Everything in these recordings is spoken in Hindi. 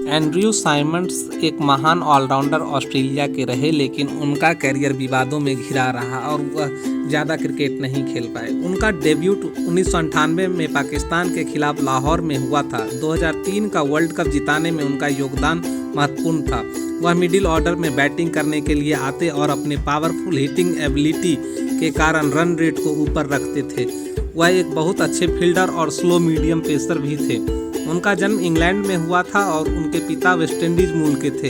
एंड्रयू साइमंड्स एक महान ऑलराउंडर ऑस्ट्रेलिया के रहे, लेकिन उनका करियर विवादों में घिरा रहा और वह ज़्यादा क्रिकेट नहीं खेल पाए। उनका डेब्यूट 1998 में पाकिस्तान के खिलाफ लाहौर में हुआ था। 2003 का वर्ल्ड कप जिताने में उनका योगदान महत्वपूर्ण था। वह मिडिल ऑर्डर में बैटिंग करने के लिए आते और अपने पावरफुल हिटिंग एबिलिटी के कारण रन रेट को ऊपर रखते थे। वह एक बहुत अच्छे फील्डर और स्लो मीडियम पेसर भी थे। उनका जन्म इंग्लैंड में हुआ था और उनके पिता वेस्टइंडीज मूल के थे।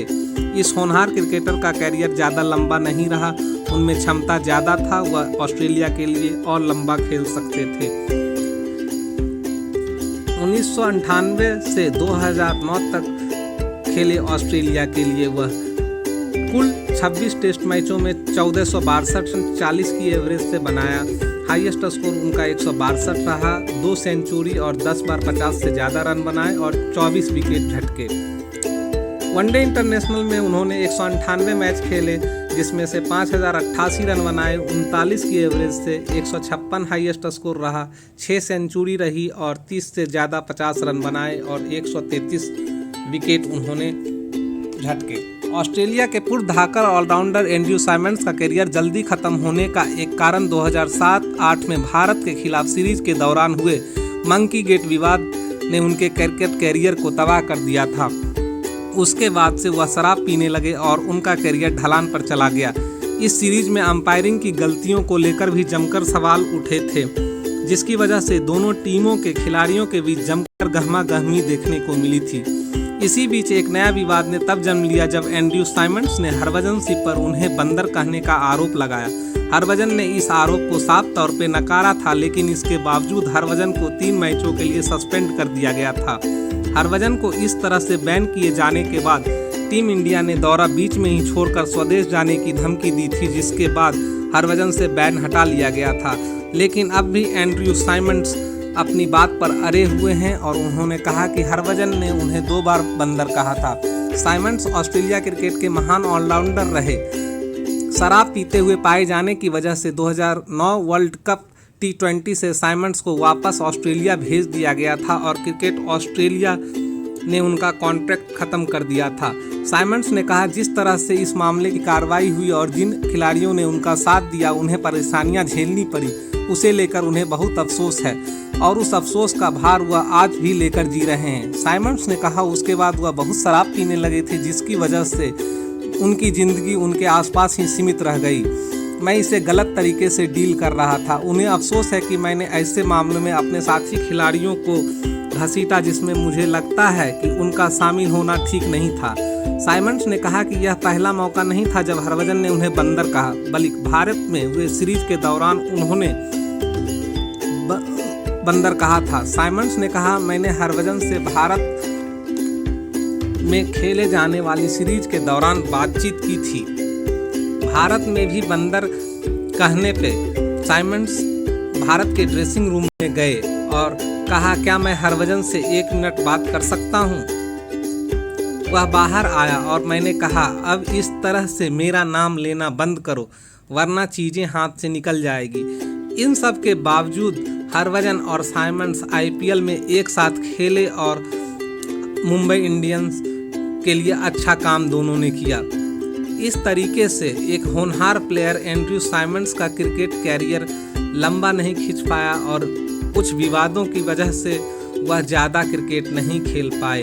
इस होनहार क्रिकेटर का करियर ज़्यादा लंबा नहीं रहा। उनमें क्षमता ज़्यादा था, वह ऑस्ट्रेलिया के लिए और लंबा खेल सकते थे। 1998 से 2009 तक खेले ऑस्ट्रेलिया के लिए। वह कुल 26 टेस्ट मैचों में 1462 रन 40 की एवरेज से बनाया। हाईएस्ट स्कोर उनका 162 रहा। 2 सेंचुरी और 10 बार 50 से ज़्यादा रन बनाए और 24 विकेट झटके। वनडे इंटरनेशनल में उन्होंने 198 मैच खेले, जिसमें से 5088 रन बनाए। 39 की एवरेज से 156 हाईएस्ट स्कोर रहा। 6 सेंचुरी रही और 30 से ज़्यादा 50 रन बनाए और 133 विकेट उन्होंने झटके। ऑस्ट्रेलिया के पूर्व धाकड़ ऑलराउंडर एंड्रयू साइमंड्स का करियर जल्दी खत्म होने का एक कारण 2007-8 में भारत के खिलाफ सीरीज के दौरान हुए मंकी गेट विवाद ने उनके क्रिकेट कैरियर को तबाह कर दिया था। उसके बाद से वह शराब पीने लगे और उनका करियर ढलान पर चला गया। इस सीरीज में अंपायरिंग की गलतियों को लेकर भी जमकर सवाल उठे थे, जिसकी वजह से दोनों टीमों के खिलाड़ियों के बीच जमकर गहमा-गहमी देखने को मिली थी। इसी बीच एक नया विवाद ने तब जन्म लिया जब एंड्रयू साइमंड्स ने हरभजन सिंह पर उन्हें बंदर कहने का आरोप लगाया। हरभजन ने इस आरोप को साफ तौर पे नकारा था, लेकिन इसके बावजूद हरभजन को 3 मैचों के लिए सस्पेंड कर दिया गया था। हरभजन को इस तरह से बैन किए जाने के बाद टीम इंडिया ने दौरा बीच में ही छोड़कर स्वदेश जाने की धमकी दी थी, जिसके बाद हरभजन से बैन हटा लिया गया था। लेकिन अब भी एंड्रयू साइमंड्स अपनी बात पर अड़े हुए हैं और उन्होंने कहा कि हरभजन ने उन्हें 2 बार बंदर कहा था। साइमंड्स ऑस्ट्रेलिया क्रिकेट के महान ऑलराउंडर रहे। शराब पीते हुए पाए जाने की वजह से 2009 वर्ल्ड कप T20 से साइमंड्स को वापस ऑस्ट्रेलिया भेज दिया गया था और क्रिकेट ऑस्ट्रेलिया ने उनका कॉन्ट्रैक्ट खत्म कर दिया था। साइमंड्स ने कहा, जिस तरह से इस मामले की कार्रवाई हुई और जिन खिलाड़ियों ने उनका साथ दिया, उन्हें परेशानियां झेलनी पड़ी, उसे लेकर उन्हें बहुत अफसोस है और उस अफसोस का भार वह आज भी लेकर जी रहे हैं। साइमंड्स ने कहा, उसके बाद वह बहुत शराब पीने लगे थे, जिसकी वजह से उनकी ज़िंदगी उनके आसपास ही सीमित रह गई। मैं इसे गलत तरीके से डील कर रहा था। उन्हें अफसोस है कि मैंने ऐसे मामलों में अपने साथी खिलाड़ियों को घसीटा जिसमें मुझे लगता है कि उनका शामिल होना ठीक नहीं था। साइमंड्स ने कहा कि यह पहला मौका नहीं था जब हरभजन ने उन्हें बंदर कहा, बल्कि भारत में हुए सीरीज के दौरान उन्होंने बंदर कहा था। साइमंड्स ने कहा, मैंने हरभजन से भारत में खेले जाने वाली सीरीज के दौरान बातचीत की थी। भारत में भी बंदर कहने पे साइमंड्स भारत के ड्रेसिंग रूम में गए और कहा, क्या मैं हरभजन से 1 मिनट बात कर सकता हूँ? वह बाहर आया और मैंने कहा, अब इस तरह से मेरा नाम लेना बंद करो, वरना चीज़ें हाथ से निकल जाएगी। इन सब के बावजूद हरभजन और साइमंड्स IPL में एक साथ खेले और मुंबई इंडियंस के लिए अच्छा काम दोनों ने किया। इस तरीके से एक होनहार प्लेयर एंड्रयू साइमंड्स का क्रिकेट कैरियर लंबा नहीं खींच पाया और कुछ विवादों की वजह से वह ज़्यादा क्रिकेट नहीं खेल पाए।